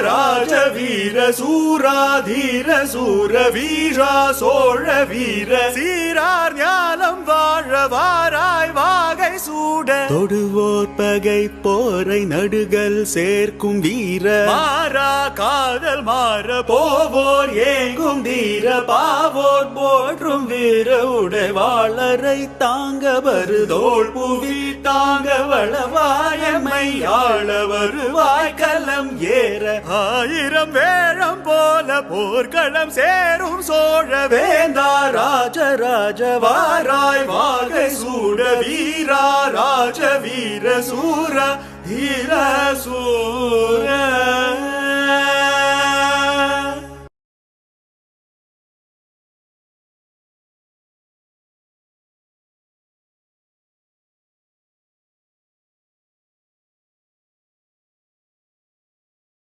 ராஜ வீர சூரா தீர சூர வீரா சோழ வீர சீரார் ஞானம் வாழ வாராய் வாகை சூட தொடுவோர் பகை போரை நடுகள் சேர்க்கும் வீர மாறா காதல் மாற போவோர் ஏங்கும் தீர பாவோர் போற்றும் வீர உடைவாளரை தாங்க வருதோள் புவி தாங்க வளவாயமை ஆள வருவாய் களம் ஏற ஆயிரம் வேழம் போல போர்க்களம் சேரும் சோழ வேந்தா ராஜ ராஜ வாராய் வாகை சூட வீரா ராஜ வீர சூர தீர சூர